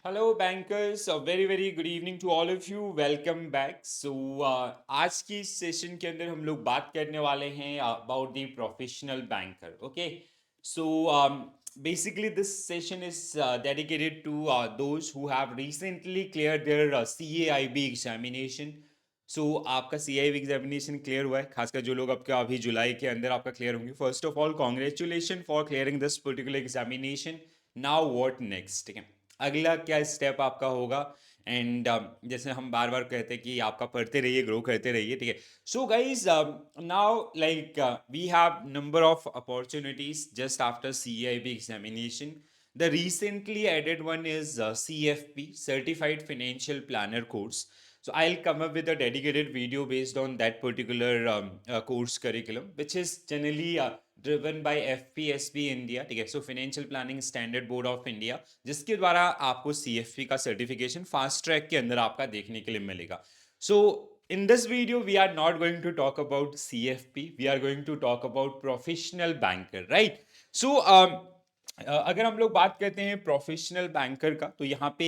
Hello bankers, very very good evening to all of you. Welcome back. आज की session के अंदर हम लोग बात करने वाले हैं about the professional banker. Okay, so basically this session is dedicated to those who have recently cleared their CAIB examination. आपका CAIB एग्जामिनेशन क्लियर हुआ है, खासकर जो लोग आपका अभी जुलाई के अंदर आपका क्लियर होंगे। First of all congratulation for clearing this particular examination. Now what next, ठीक है, अगला क्या स्टेप आपका होगा। एंड जैसे हम बार बार कहते हैं कि आपका पढ़ते रहिए, ग्रो करते रहिए, ठीक है। So guys, now like we have number of opportunities just after CIB examination. The recently added one is CFP, Certified Financial Planner course. So I'll come up with a dedicated video based on that particular course curriculum, which is generally driven by FPSB India, ठीक है। So financial planning standard board of India, जिसके द्वारा आपको CFP का certification fast track के अंदर आपका देखने के लिए मिलेगा। सो in this video we are not going to talk about CFP, we are going to talk about professional banker, right? so अगर हम लोग बात करते हैं प्रोफेशनल बैंकर का, तो यहाँ पे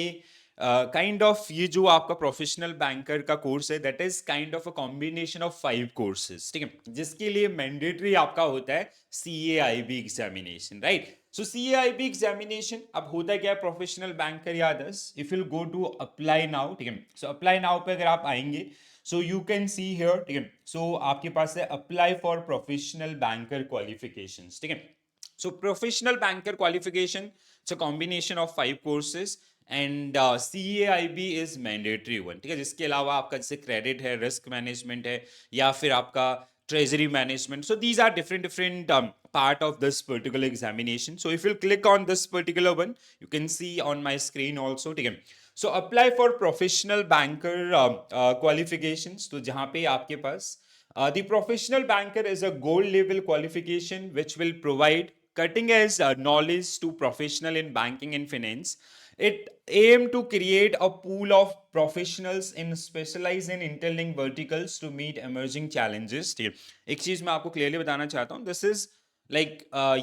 काइंड ऑफ ये जो आपका प्रोफेशनल बैंकर का कोर्स है, that is kind of a combination of 5 courses, ठीक है, जिसके लिए मैंडेटरी आपका होता है CAIB examination, right? So CAIB examination अब होता है क्या, प्रोफेशनल बैंकर या others, if you go to apply now, ठीक है, सो अप्लाई नाउ पे अगर आप आएंगे, so you can see here, ठीक है, सो आपके पास है apply for professional banker qualifications, ठीक है। So professional banker qualification, it's a combination of 5 courses and CAIB is mandatory one, ठीक है। जिसके अलावा आपका जैसे क्रेडिट है, रिस्क मैनेजमेंट है, या फिर आपका treasury management, so these are different part of this particular examination. So if you click on this particular one, you can see on my screen also, ठीक है। So apply for professional banker qualifications, तो जहाँ पे आपके पास the professional banker is a gold level qualification which will provide cutting edge knowledge to professional in banking and finance. It aim to create a pool of professionals in specialized and interlinked verticals to meet emerging challenges. ठीक है, एक चीज मैं आपको clearly बताना चाहता हूँ, this is like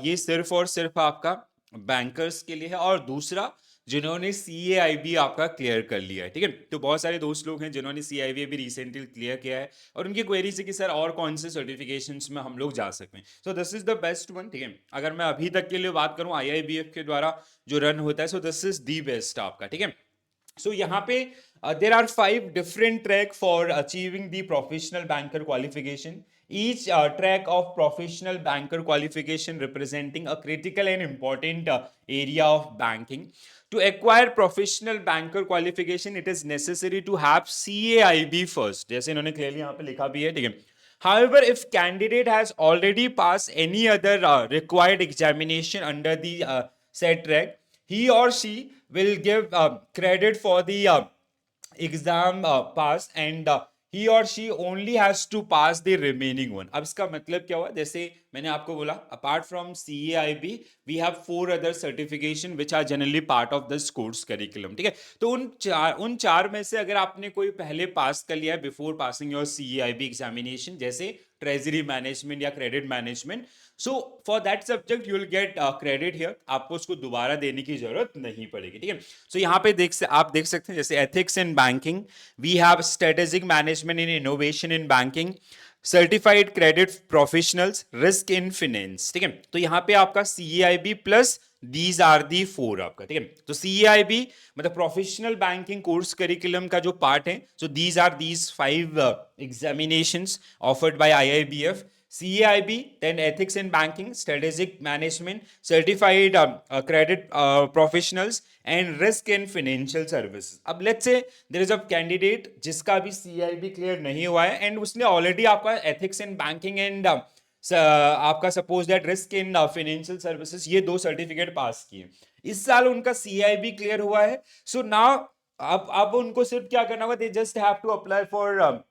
ये सिर्फ और सिर्फ आपका बैंकर्स के लिए है, और दूसरा जिन्होंने CAIB आपका क्लियर कर लिया है, ठीक है। तो बहुत सारे दोस्त लोग हैं जिन्होंने CAIB भी रिसेंटली क्लियर किया है, और उनकी क्वेरी है कि सर और कौन से सर्टिफिकेशंस में हम लोग जा सकते हैं। सो this is the best one, ठीक है। अगर मैं अभी तक के लिए बात करूं IIBF के द्वारा जो रन होता है, so this is the best आपका, ठीक है। सो यहाँ पे there are 5 different track for achieving the professional banker qualification. Each track of professional banker qualification representing a critical and important area of banking. To acquire professional banker qualification, it is necessary to have CAIB first. जैसे इन्होंने clearly यहाँ पे लिखा भी है, ठीक है। However, if candidate has already passed any other required examination under the said track, he or she will give credit for the exam pass, and he or she only has to pass the remaining one. अब इसका मतलब क्या हुआ, जैसे मैंने आपको बोला, apart from CAIB we have 4 other certification which are generally part of this course curriculum, ठीक है। तो उन चार में से अगर आपने कोई पहले पास कर लिया है before passing your CAIB examination, जैसे ट्रेजरी मैनेजमेंट या credit management, so for that subject you will get credit here, आपको उसको दोबारा देने की जरूरत नहीं पड़ेगी, ठीक है। सो यहाँ पे आप देख सकते हैं, जैसे ethics in banking, we have strategic management in innovation in banking, certified credit professionals, risk in finance, ठीक है। तो यहाँ पे आपका CAIB plus these are the 4 आपका, ठीक है। तो CAIB मतलब प्रोफेशनल बैंकिंग कोर्स करिकुलम का जो पार्ट है, so these are these 5 examinations offered by IIBF. CAIB, then ethics in banking, strategic management, certified credit professionals, and risk in financial services. अब let's say there is a candidate जिसका भी CAIB clear नहीं हुआ है, and उसने already आपका ethics in banking and आपका suppose that risk in financial services, ये 2 सर्टिफिकेट पास किए, इस साल उनका CAIB क्लियर हुआ है। सो नाउ अब उनको सिर्फ क्या करना होगा, they just have to apply for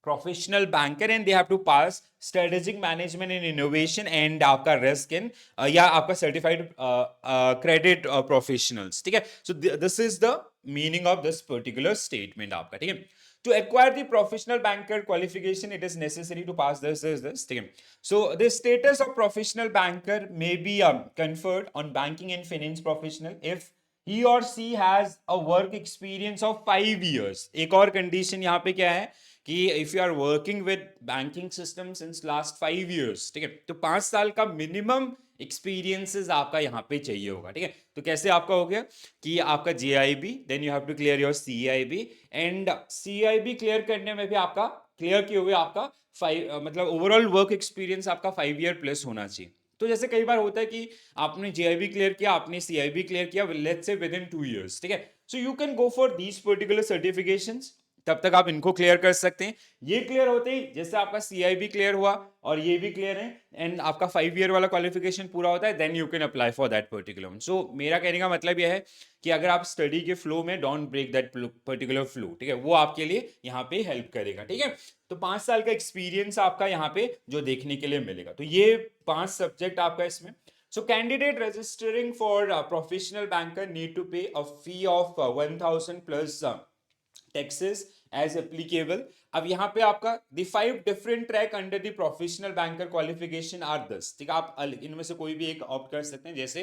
professional banker and they have to pass strategic management in innovation and आपका रिस्क इन या आपका सर्टिफाइड क्रेडिट प्रोफेशनल्स, ठीक है। So this is the meaning of this particular statement आपका, ठीक है। To acquire the professional banker qualification, it is necessary to pass this, ठीक है। So the status of professional banker may be conferred on banking and finance professional if he or she has a work experience of 5 years. एक और condition यहाँ पे क्या है कि if you are working with banking system since last 5 years, ठीक है, तो 5 साल का मिनिमम एक्सपीरियंसेस आपका यहाँ पे चाहिए होगा, ठीक है। तो कैसे आपका हो गया कि आपका JIB, then you have to clear your CIB, and CIB clear करने में भी आपका क्लियर किए हुए आपका 5 मतलब ओवरऑल वर्क एक्सपीरियंस आपका 5 year प्लस होना चाहिए। तो जैसे कई बार होता है कि आपने JIB क्लियर किया, आपने CIB क्लियर किया, let's say with in 2 years, ठीक है। सो you can go for these particular certifications, तब तक आप इनको क्लियर कर सकते हैं। ये क्लियर होते ही जैसे आपका CIB क्लियर हुआ और ये भी क्लियर है एंड आपका 5 year वाला क्वालिफिकेशन पूरा होता है, then you can apply for that particular. So मेरा कहने का मतलब यह है कि अगर आप स्टडी के फ्लो में don't break that particular flow, ठीक है, वो आपके लिए यहाँ पे हेल्प करेगा, ठीक है। तो 5 साल का एक्सपीरियंस आपका यहाँ पे जो देखने के लिए मिलेगा, तो ये 5 सब्जेक्ट आपका इसमें। So candidate registering for a professional banker need to pay a fee of 1,000 plus taxes as applicable. अब यहाँ पे आपका the 5 different track under the professional banker qualification are this, ठीक है। आप इनमें से कोई भी एक ऑप्ट कर सकते हैं, जैसे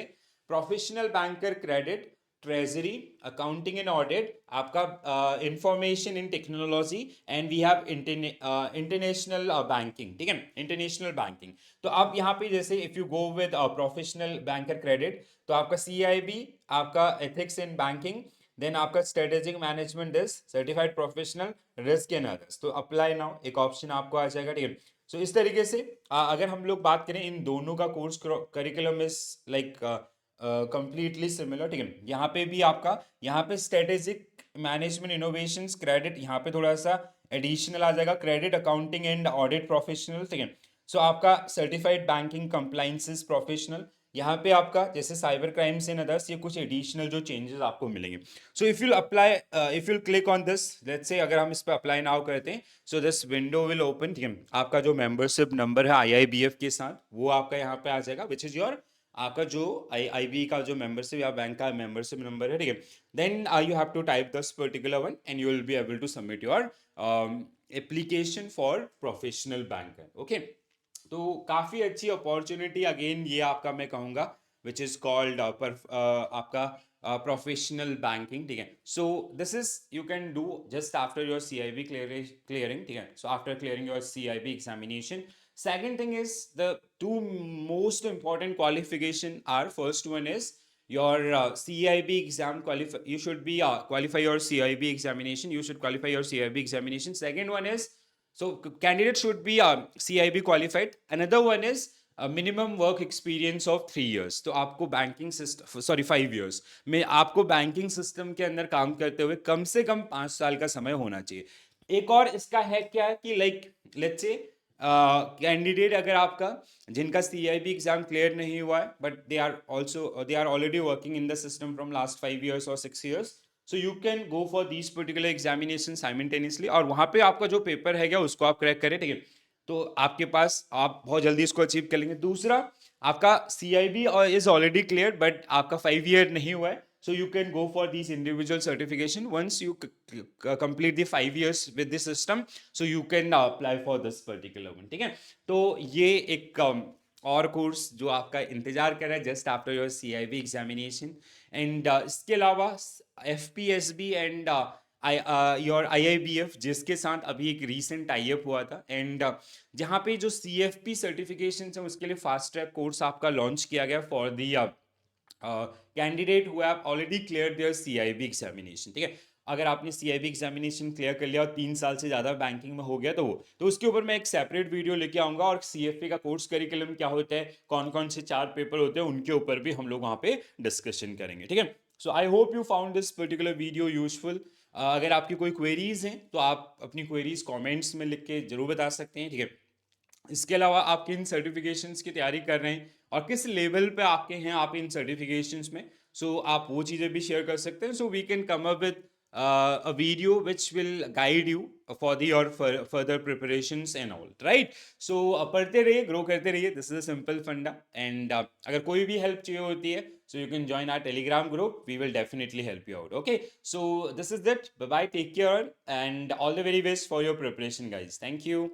professional banker credit, treasury, accounting and audit, आपका information in technology, and we have international banking, ठीक है, इंटरनेशनल बैंकिंग। तो आप यहाँ पे जैसे if you go with professional banker credit, तो आपका CIB, आपका एथिक्स इन बैंकिंग, देन आपका strategic management this, certified professional, risk and others. तो अप्लाई नाउ एक ऑप्शन आपको आ जाएगा, ठीक है। सो इस तरीके से अगर हम लोग बात करें इन दोनों का course curriculum is like completely similar, ठीक है। यहाँ पे भी आपका यहाँ पे स्ट्रेटेजिक मैनेजमेंट इनोवेशंस क्रेडिट, यहाँ पे थोड़ा सा एडिशनल आ जाएगा, credit accounting and audit professional, ठीक है। सो आपका सर्टिफाइड बैंकिंग कंप्लाइंसेस प्रोफेशनल, यहाँ पे आपका जैसे साइबर क्राइम्स एंड अदर्स, ये कुछ एडिशनल जो चेंजेस आपको मिलेंगे। So if you apply, if you click on this, let's say अगर हम इस पर अप्लाई नाउ करते हैं, so this window will open, ठीक है। आपका जो मेंबरशिप नंबर है IIBF के साथ, वो आपका यहाँ पे आ जाएगा, विच इज योर आपका जो IB का जो मेंबरशिप या बैंक का मेंबरशिप नंबर है, ठीक है। Then you have to type this particular one and you will be able to submit your application for professional banker, okay. तो काफ़ी अच्छी अपॉर्चुनिटी अगेन ये आपका मैं कहूँगा, विच इज़ कॉल्ड आपका प्रोफेशनल बैंकिंग, ठीक है। So this is you can do just after your CIB clearing, ठीक है। So after clearing your CIB examination, second thing is the two most important qualification are, first one is your CIB exam qualify, you should be qualify your CIB examination, you should qualify your CIB examination. Second one is, so candidate should be CIB qualified. Another one is minimum work experience of 3 years, तो आपको banking system, sorry 5 years में आपको banking system के अंदर काम करते हुए कम से कम 5 साल का समय होना चाहिए। एक और इसका है क्या कि लाइक लेट्स से कैंडिडेट अगर आपका जिनका CIB एग्जाम क्लियर नहीं हुआ है, but they are already working in the system from last 5 years और 6 years, so you can go for these particular examination simultaneously, और वहां पे आपका जो पेपर है क्या उसको आप क्रैक करें, ठीक है। तो आपके पास आप बहुत जल्दी इसको अचीव कर लेंगे। दूसरा, आपका CIB और इज ऑलरेडी क्लियर बट आपका 5 year नहीं हुआ है, so you can go for these individual certification once you complete the 5 years with the system, so you can apply for this particular one, ठीक है। तो ये एक और कोर्स जो आपका इंतजार कर रहा है just after your CIB examination, and इसके अलावा FPSB एंड योर IIBF, जिसके साथ अभी एक रीसेंट टाइप हुआ था, एंड जहाँ पे जो CFP सर्टिफिकेशन है उसके लिए फास्ट ट्रैक कोर्स आपका लॉन्च किया गया for the candidate who have already clear their CIB examination, ठीक है। अगर आपने CIB एग्जामिनेशन क्लियर कर लिया और 3 साल से ज़्यादा बैंकिंग में हो गया तो उसके ऊपर मैं एक सेपरेट वीडियो लेके आऊँगा, और CFP का कोर्स करिकुलम क्या होता है, कौन कौन से 4 पेपर होते हैं, उनके ऊपर भी हम लोग वहाँ पे डिस्कशन करेंगे, ठीक है। So I hope you found this particular video useful. अगर आपकी कोई क्वेरीज हैं तो आप अपनी क्वेरीज कमेंट्स में लिख के जरूर बता सकते हैं, ठीक है। इसके अलावा आप किन सर्टिफिकेशंस की तैयारी कर रहे हैं और किस लेवल पे आपके हैं आप इन सर्टिफिकेशंस में, सो आप वो चीज़ें भी शेयर कर सकते हैं, so we can come up with a video which will guide you for the your further preparations and all, right? So पढ़ते रहिए, ग्रो करते रहिए, this is a simple funda, and अगर कोई भी हेल्प चाहिए होती है, so you can join our Telegram group, we will definitely help you out, okay? So this is it, bye bye, take care, and all the very best for your preparation guys, thank you.